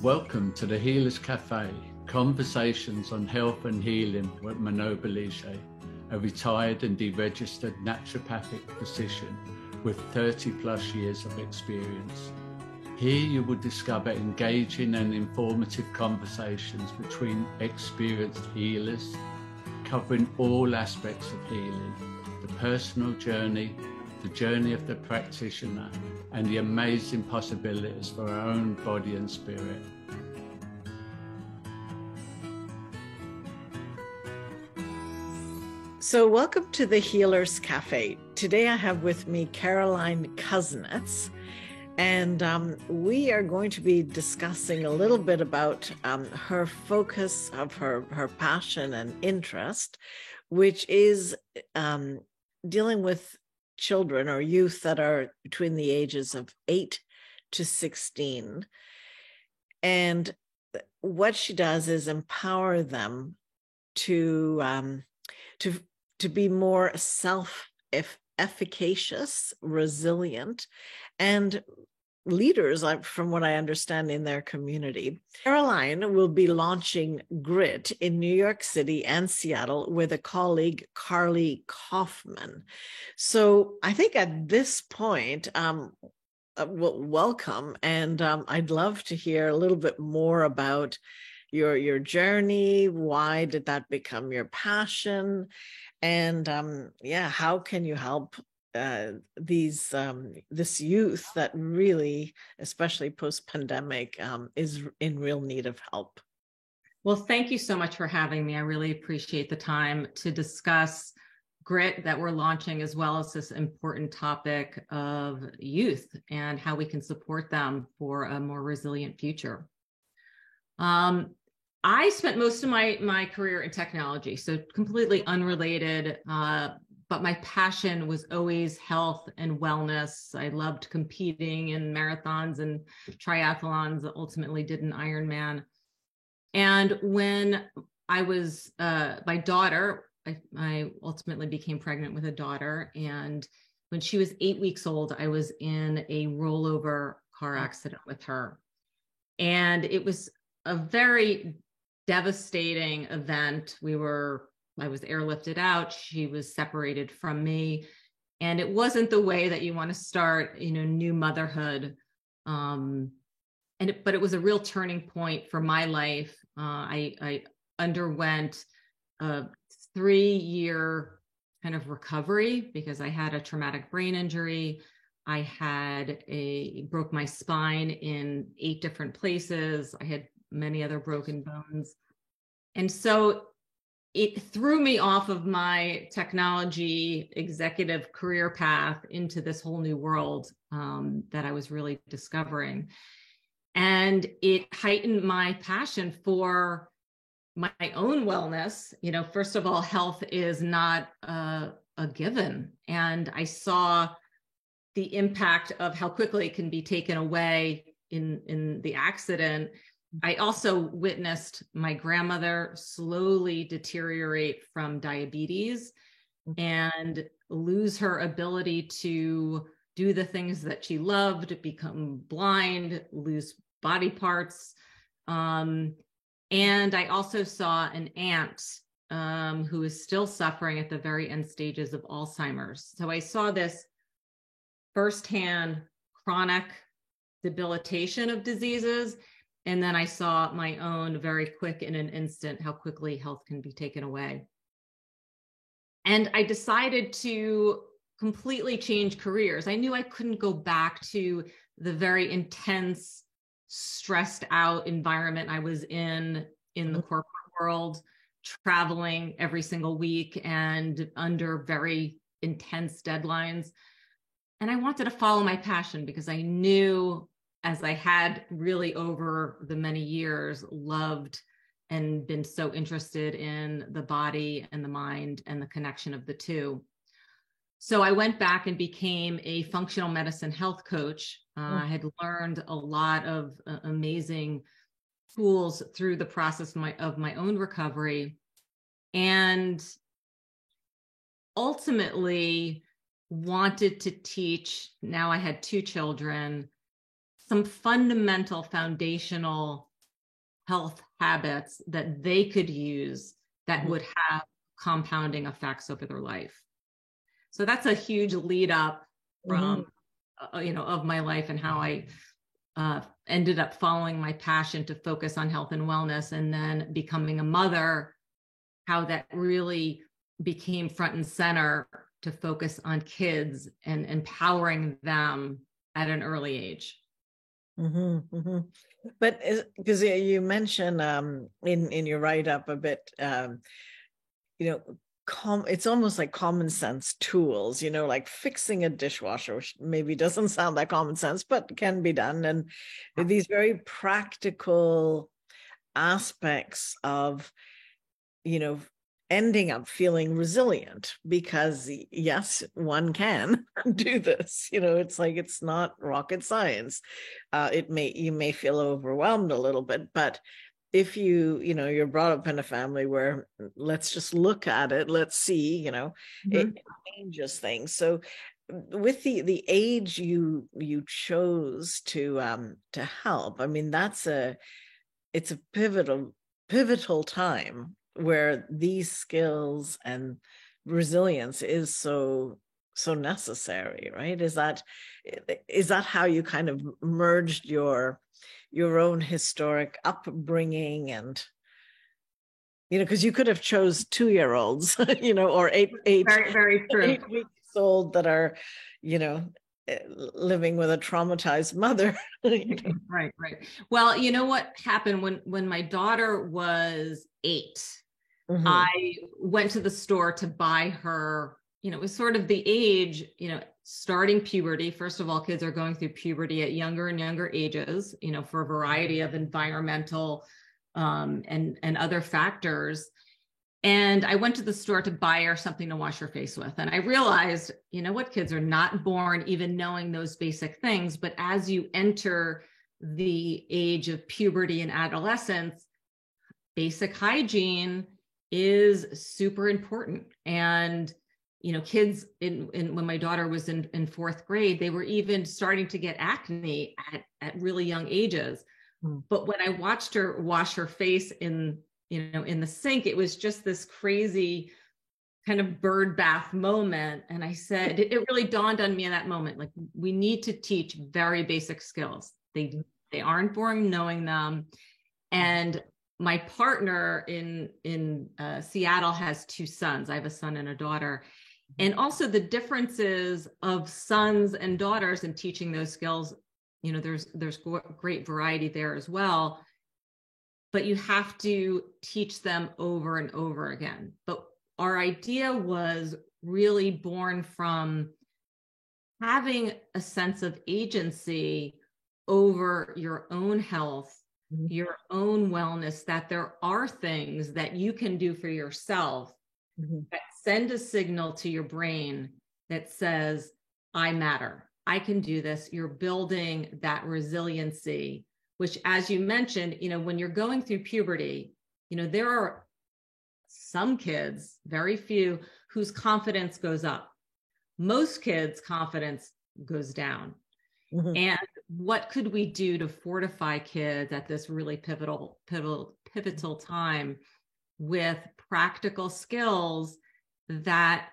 Welcome to the Healers Cafe, conversations on health and healing with Manoba Lige, a retired and deregistered naturopathic physician with 30 plus years of experience. Here you will discover engaging and informative conversations between experienced healers, covering all aspects of healing, the personal journey, the journey of the practitioner, and the amazing possibilities for our own body and spirit. So welcome to the Healers Cafe. Today I have with me Caroline Kuznets, and we are going to be discussing a little bit about her focus of her passion and interest, which is dealing with children or youth that are between the ages of 8 to 16. And what she does is empower them to be more self-efficacious, resilient, and leaders, from what I understand, in their community. Caroline will be launching GRIT in New York City and Seattle with a colleague, Carly Kaufman. So I think at this point, welcome, and I'd love to hear a little bit more about your journey. Why did that become your passion? And how can you help this youth that really, especially post-pandemic, is in real need of help? Well, thank you so much for having me. I really appreciate the time to discuss GRIT that we're launching, as well as this important topic of youth and how we can support them for a more resilient future. I spent most of my career in technology, so completely unrelated, but my passion was always health and wellness. I loved competing in marathons and triathlons, ultimately did an Ironman. And when I was, my daughter, I ultimately became pregnant with a daughter. And when she was 8 weeks old, I was in a rollover car accident with her. And it was a very devastating event. I was airlifted out. She was separated from me. And it wasn't the way that you want to start, new motherhood. But it was a real turning point for my life. I underwent a 3-year kind of recovery because I had a traumatic brain injury. I broke my spine in 8 different places. I had many other broken bones. And so it threw me off of my technology executive career path into this whole new world that I was really discovering. And it heightened my passion for my own wellness. First of all, health is not a given. And I saw the impact of how quickly it can be taken away in the accident. I also witnessed my grandmother slowly deteriorate from diabetes and lose her ability to do the things that she loved, become blind, lose body parts. And I also saw an aunt who is still suffering at the very end stages of Alzheimer's. So I saw this firsthand chronic debilitation of diseases. And then I saw my own very quick, in an instant, how quickly health can be taken away. And I decided to completely change careers. I knew I couldn't go back to the very intense, stressed out environment I was in the corporate world, traveling every single week and under very intense deadlines. And I wanted to follow my passion because I knew, as I had really over the many years loved and been so interested in the body and the mind and the connection of the two. So I went back and became a functional medicine health coach. I had learned a lot of amazing tools through the process of my own recovery, and ultimately wanted to teach. Now I had 2 children, some fundamental foundational health habits that they could use that would have compounding effects over their life. So that's a huge lead up from, of my life and how I ended up following my passion to focus on health and wellness, and then becoming a mother, how that really became front and center to focus on kids and empowering them at an early age. But because you mentioned in your write-up a bit, it's almost like common sense tools, like fixing a dishwasher, which maybe doesn't sound like common sense, but can be done. And these very practical aspects of, ending up feeling resilient, because yes, one can do this. It's like, it's not rocket science. You may feel overwhelmed a little bit, but if you're brought up in a family where let's just look at it, let's see, it changes things. So with the age you chose to help, I mean, it's a pivotal time where these skills and resilience is so necessary, right? Is that how you kind of merged your own historic upbringing, and because you could have chose 2-year-olds, or eight very, very true. 8 weeks old that are living with a traumatized mother. Right. Well, you know what happened when my daughter was 8, I went to the store to buy her, it was sort of the age, starting puberty. First of all, kids are going through puberty at younger and younger ages, for a variety of environmental and other factors. And I went to the store to buy her something to wash her face with. And I realized, kids are not born even knowing those basic things. But as you enter the age of puberty and adolescence, basic hygiene is super important. And kids when my daughter was in 4th grade, they were even starting to get acne at really young ages. But when I watched her wash her face in the sink, it was just this crazy kind of bird bath moment. And I said, it really dawned on me in that moment, like, we need to teach very basic skills. They aren't born knowing them. And my partner in Seattle has 2 sons. I have a son and a daughter. And also the differences of sons and daughters in teaching those skills, there's great variety there as well. But you have to teach them over and over again. But our idea was really born from having a sense of agency over your own health, your own wellness, that there are things that you can do for yourself that send a signal to your brain that says, I matter. I can do this. You're building that resiliency, which, as you mentioned, when you're going through puberty, there are some kids, very few, whose confidence goes up. Most kids' confidence goes down. And what could we do to fortify kids at this really pivotal time with practical skills that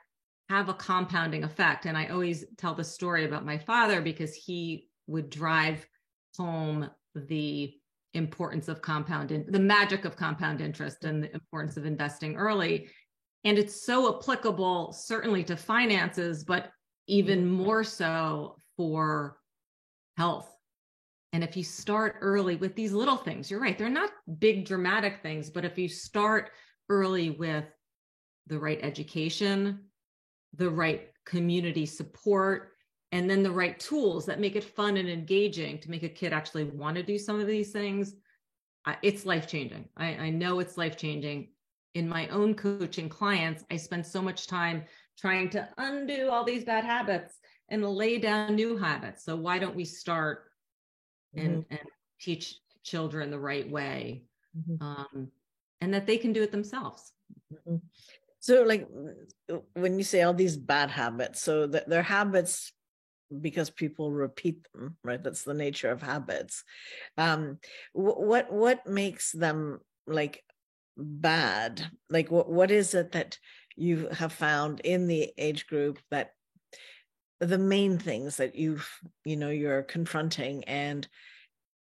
have a compounding effect? And I always tell the story about my father, because he would drive home the importance of the magic of compound interest and the importance of investing early. And it's so applicable, certainly to finances, but even more so for health. And if you start early with these little things, you're right, they're not big dramatic things, but if you start early with the right education, the right community support, and then the right tools that make it fun and engaging to make a kid actually want to do some of these things, it's life-changing. I know it's life-changing. In my own coaching clients, I spend so much time trying to undo all these bad habits and lay down new habits. So why don't we start and teach children the right way, and that they can do it themselves. So, like, when you say all these bad habits, so that they're habits because people repeat them, right? That's the nature of habits. What makes them like bad? Like what is it that you have found in the age group that the main things that you're confronting, and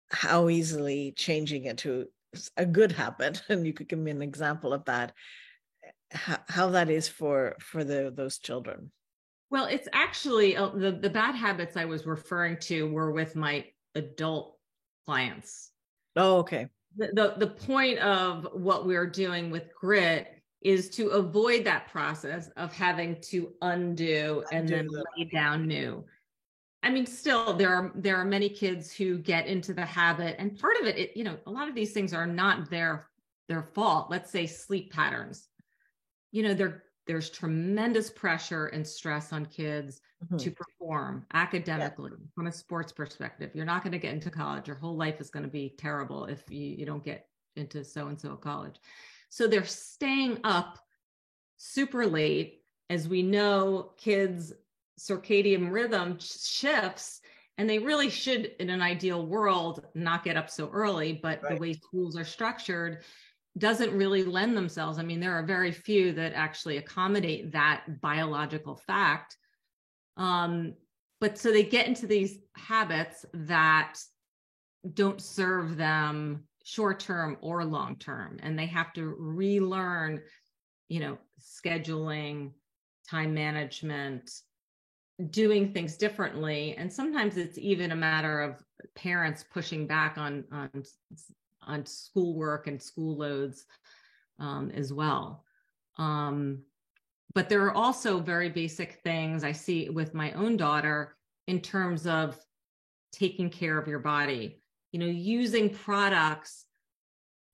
how easily changing it to a good habit? And you could give me an example of that, how that is for those children. Well, it's actually the bad habits I was referring to were with my adult clients. Oh, okay. The point of what we're doing with grit is to avoid that process of having to undo and then lay down new. I mean, still there are many kids who get into the habit, and part of it, a lot of these things are not their fault. Let's say sleep patterns. There's tremendous pressure and stress on kids to perform academically from a sports perspective. You're not going to get into college. Your whole life is going to be terrible if you don't get into so-and-so college. So they're staying up super late. As we know, kids' circadian rhythm shifts, and they really should, in an ideal world, not get up so early, but the way schools are structured doesn't really lend themselves. I mean, there are very few that actually accommodate that biological fact. But so they get into these habits that don't serve them short-term or long-term, and they have to relearn, scheduling, time management, doing things differently. And sometimes it's even a matter of parents pushing back on schoolwork and school loads as well. But there are also very basic things I see with my own daughter in terms of taking care of your body, using products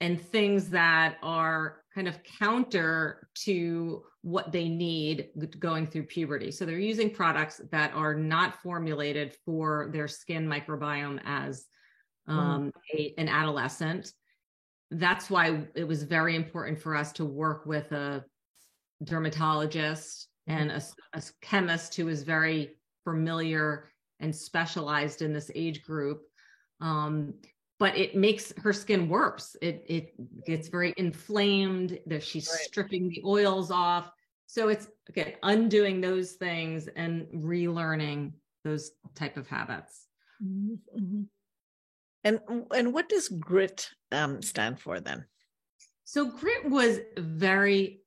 and things that are kind of counter to what they need going through puberty. So they're using products that are not formulated for their skin microbiome as an adolescent. That's why it was very important for us to work with a dermatologist and a chemist who is very familiar and specialized in this age group. But it makes her skin worse. It gets very inflamed. She's stripping the oils off. So it's, again, undoing those things and relearning those type of habits. Mm-hmm. And what does GRIT stand for then? So GRIT was a very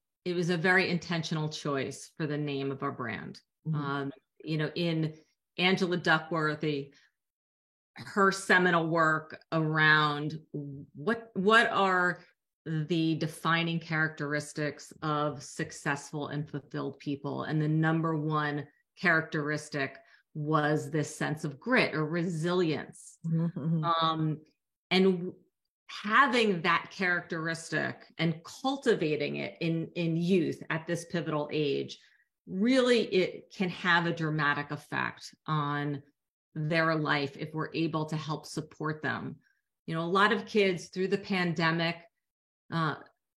intentional choice for the name of our brand. In Angela Duckworthy, her seminal work around what are the defining characteristics of successful and fulfilled people. And the number one characteristic was this sense of grit or resilience. And having that characteristic and cultivating it in youth at this pivotal age, really it can have a dramatic effect on their life if we're able to help support them. A lot of kids through the pandemic,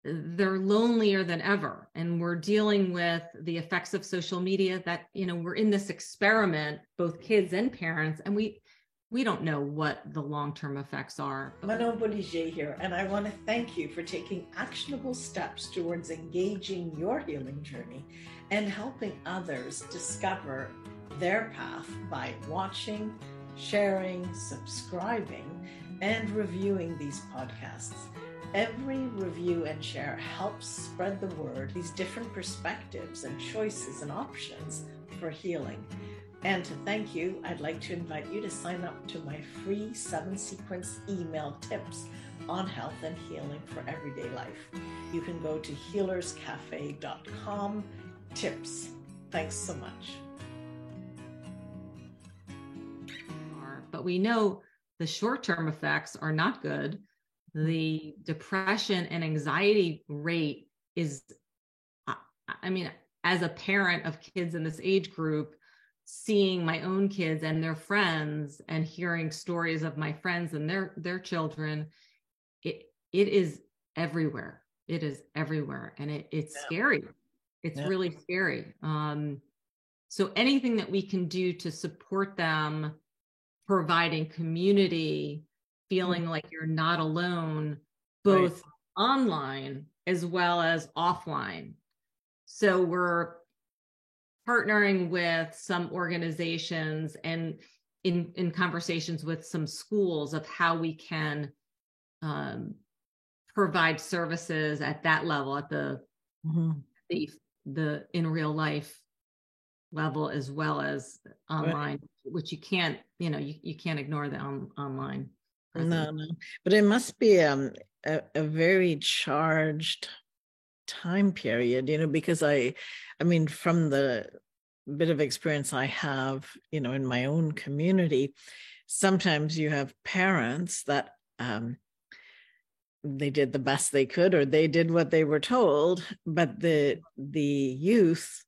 they're lonelier than ever. And we're dealing with the effects of social media that, we're in this experiment, both kids and parents, and we don't know what the long-term effects are. Manon Boliger here, and I want to thank you for taking actionable steps towards engaging your healing journey and helping others discover their path by watching, sharing, subscribing, and reviewing these podcasts. Every review and share helps spread the word, these different perspectives and choices and options for healing. And to thank you, I'd like to invite you to sign up to my free 7-sequence email tips on health and healing for everyday life. You can go to healerscafe.com tips. Thanks so much. But we know the short-term effects are not good. The depression and anxiety rate is, as a parent of kids in this age group, seeing my own kids and their friends and hearing stories of my friends and their children, it is everywhere. It is everywhere. And it's scary. It's really scary. So anything that we can do to support them, providing community, feeling like you're not alone, both online as well as offline. So we're partnering with some organizations and in conversations with some schools of how we can provide services at that level, at the in real life level, as well as online, which you can't, you can't ignore the online presence. No, but it must be a very charged time period, because I mean, from the bit of experience I have, in my own community, sometimes you have parents that they did the best they could, or they did what they were told, but the youth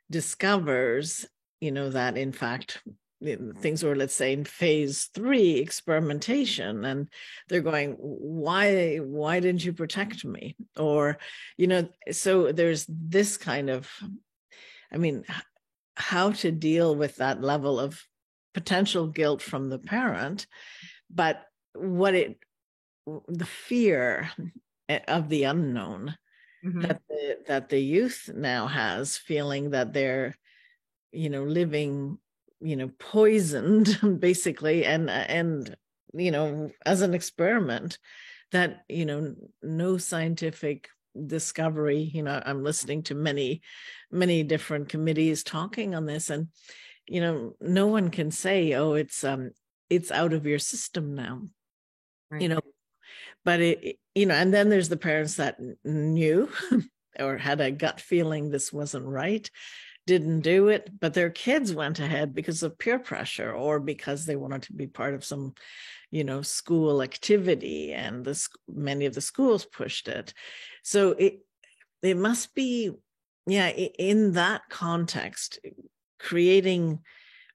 discovers, that in fact things were, let's say, in phase 3 experimentation, and they're going, why didn't you protect me? Or, so there's this kind of, I mean, how to deal with that level of potential guilt from the parent, but the fear of the unknown that the youth now has, feeling that they're, living, poisoned basically, and as an experiment, that, no scientific discovery, I'm listening to many different committees talking on this, and no one can say, oh, it's out of your system now, but it, and then there's the parents that knew or had a gut feeling this wasn't right, didn't do it, but their kids went ahead because of peer pressure, or because they wanted to be part of some, school activity, and many of the schools pushed it. So it must be, in that context, creating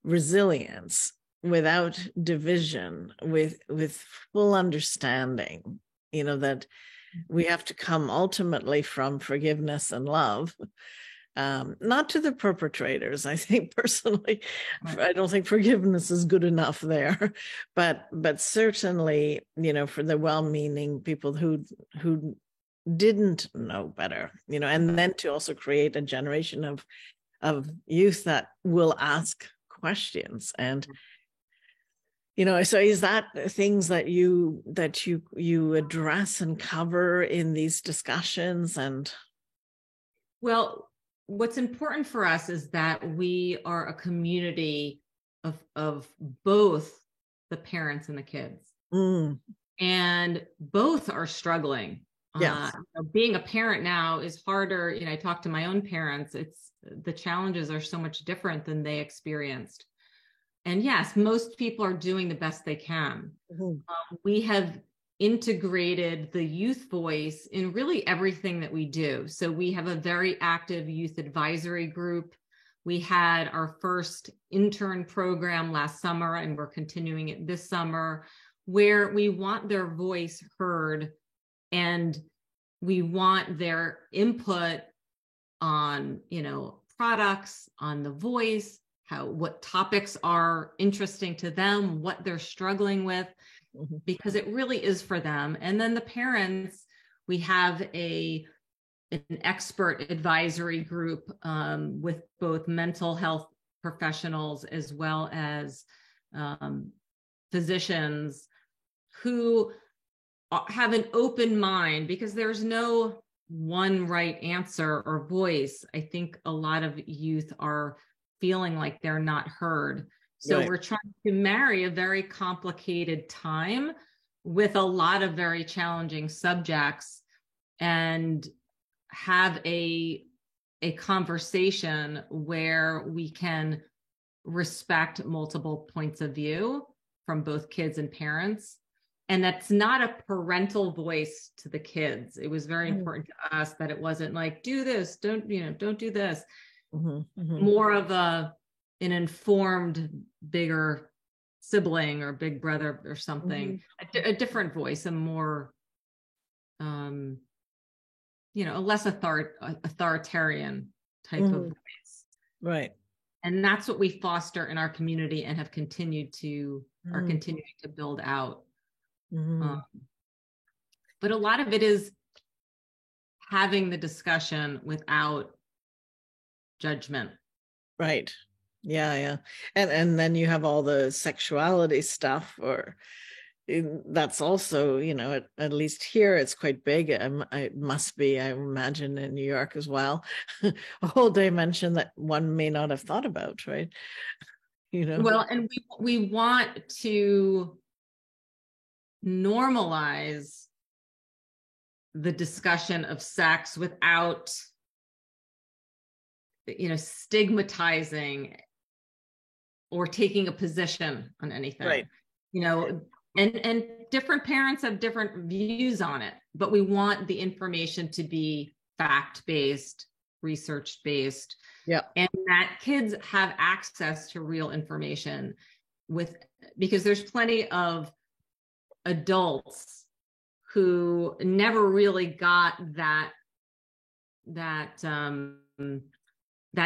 resilience without division, with full understanding, that we have to come ultimately from forgiveness and love. Not to the perpetrators. I think personally, I don't think forgiveness is good enough there, but certainly, for the well-meaning people who didn't know better, and then to also create a generation of youth that will ask questions. And so is that things that you address and cover in these discussions? And well, what's important for us is that we are a community of both the parents and the kids, and both are struggling. Yes. Being a parent now is harder. I talk to my own parents. The challenges are so much different than they experienced. And yes, most people are doing the best they can. We have integrated the youth voice in really everything that we do. So we have a very active youth advisory group. We had our first intern program last summer, and we're continuing it this summer, where we want their voice heard, and we want their input on, products, on the voice, what topics are interesting to them, what they're struggling with, because it really is for them. And then the parents, we have an expert advisory group with both mental health professionals as well as physicians who have an open mind, because there's no one right answer or voice. I think a lot of youth are feeling like they're not heard. So we're trying to marry a very complicated time with a lot of very challenging subjects, and have a conversation where we can respect multiple points of view from both kids and parents. And that's not a parental voice to the kids. It was very important to us that it wasn't like, do this, don't do this. More of an informed, bigger sibling or big brother or something, a different voice, a more, a less authoritarian type of voice. Right. And that's what we foster in our community and have continued to, are continuing to build out. But a lot of it is having the discussion without judgment. Right. Yeah. And then you have all the sexuality stuff, or that's also, at least here it's quite big. It must be, I imagine, in New York as well, a whole dimension that one may not have thought about, right? Well, and we want to normalize the discussion of sex without, stigmatizing or taking a position on anything. Right. And different parents have different views on it, but we want the information to be fact-based, research-based, and that kids have access to real information because there's plenty of adults who never really got that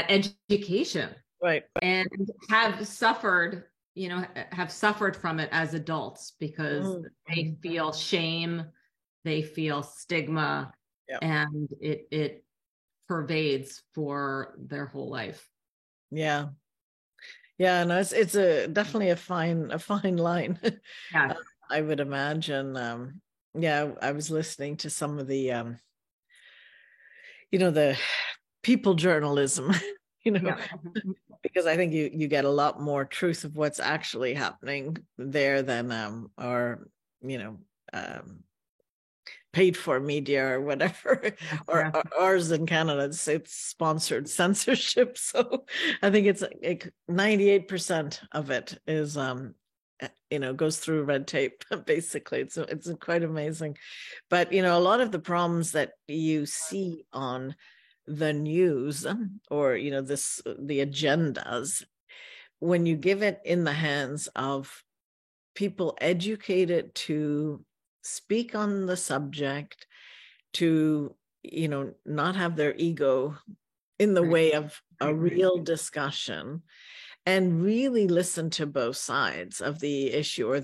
education, right, and have suffered from it as adults because they feel shame, they feel stigma, and it pervades for their whole life. No, it's definitely a fine line. I would imagine. I was listening to some of the the people journalism, because I think you get a lot more truth of what's actually happening there than paid for media or whatever, or ours in Canada, it's sponsored censorship. So I think it's like 98% of it is goes through red tape. Basically, it's quite amazing. But a lot of the problems that you see on the news, or the agendas, when you give it in the hands of people educated to speak on the subject, to not have their ego in the way of a real discussion, and really listen to both sides of the issue, or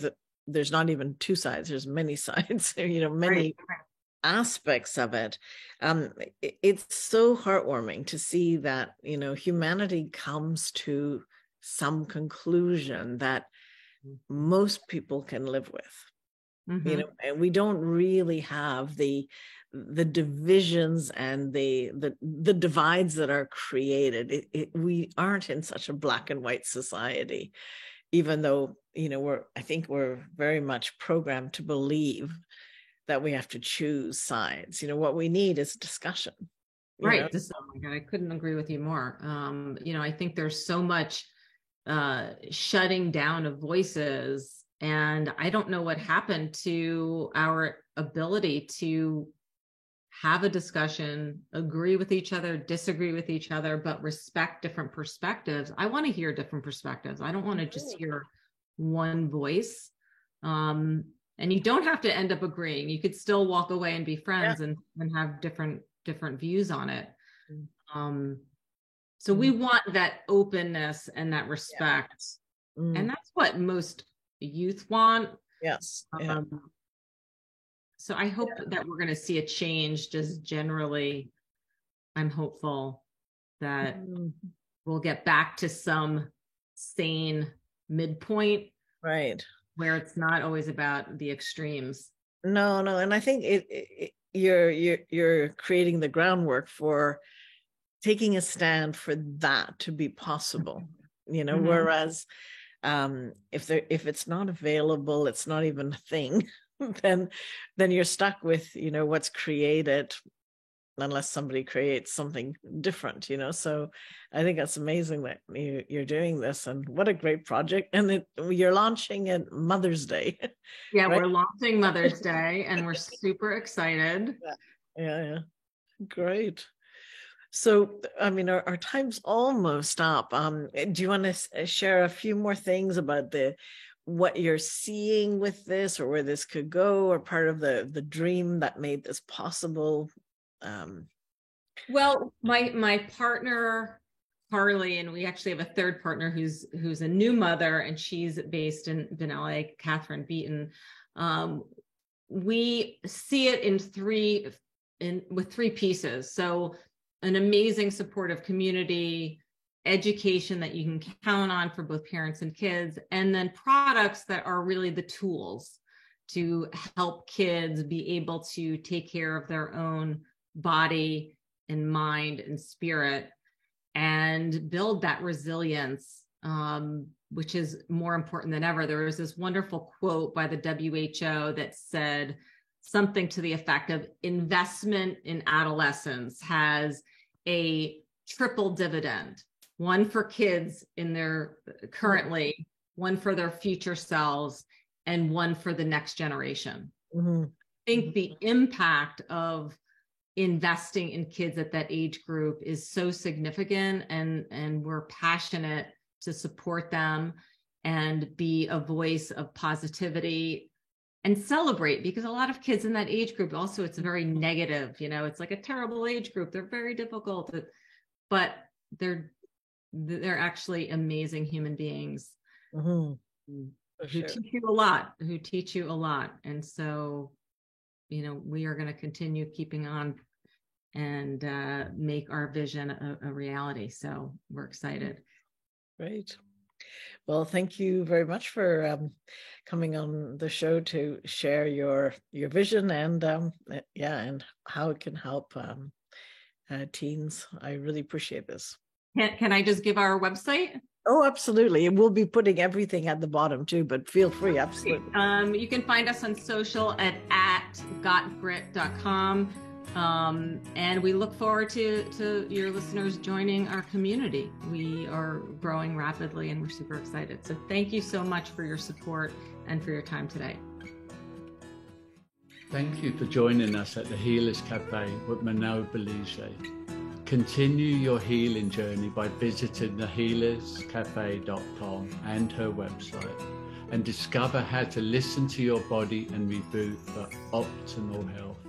there's not even two sides, there's many sides, many aspects of it. It's so heartwarming to see that humanity comes to some conclusion that most people can live with. And we don't really have the divisions and the divides that are created. We aren't in such a black and white society, even though I think we're very much programmed to believe that we have to choose sides. What we need is discussion. Right. Oh my God, I couldn't agree with you more. I think there's so much shutting down of voices, and I don't know what happened to our ability to have a discussion, agree with each other, disagree with each other, but respect different perspectives. I want to hear different perspectives. I don't want to just hear one voice. And you don't have to end up agreeing. You could still walk away and be friends and have different views on it. So we want that openness and that respect. And that's what most youth want. Yes. So I hope that we're going to see a change just generally. I'm hopeful that we'll get back to some sane midpoint. Right. Where it's not always about the extremes. No. And I think you're creating the groundwork for taking a stand for that to be possible, whereas if it's not available, it's not even a thing, then you're stuck with, what's created, unless somebody creates something different, so I think that's amazing that you're doing this, and what a great project. And you're launching at Mother's Day. Right? We're launching Mother's Day, and we're super excited. Yeah. Great. So, our time's almost up. Do you want to share a few more things about what you're seeing with this, or where this could go, or part of the dream that made this possible? Well, my partner Harley, and we actually have a third partner who's a new mother, and she's based in LA, Catherine Beaton. We see it with three pieces. So an amazing supportive community, education that you can count on for both parents and kids, and then products that are really the tools to help kids be able to take care of their own body and mind and spirit and build that resilience, which is more important than ever. There was this wonderful quote by the WHO that said something to the effect of investment in adolescence has a triple dividend, one for kids in their currently, one for their future selves, and one for the next generation. Mm-hmm. I think the impact of investing in kids at that age group is so significant, and we're passionate to support them and be a voice of positivity and celebrate, because a lot of kids in that age group also, it's very negative, it's like a terrible age group. They're very difficult, but they're actually amazing human beings. Mm-hmm. Who teach you a lot. And so, we are going to continue keeping on and make our vision a reality. So we're excited. Great. Well, thank you very much for coming on the show to share your vision and and how it can help teens. I really appreciate this. Can I just give our website? Oh, absolutely. And we'll be putting everything at the bottom too, but feel free. Absolutely. You can find us on social at gotgrit.com. And we look forward to your listeners joining our community. We are growing rapidly and we're super excited. So thank you so much for your support and for your time today. Thank you for joining us at the Healers Cafe with Mano Belige. Continue your healing journey by visiting thehealerscafe.com and her website, and discover how to listen to your body and reboot for optimal health.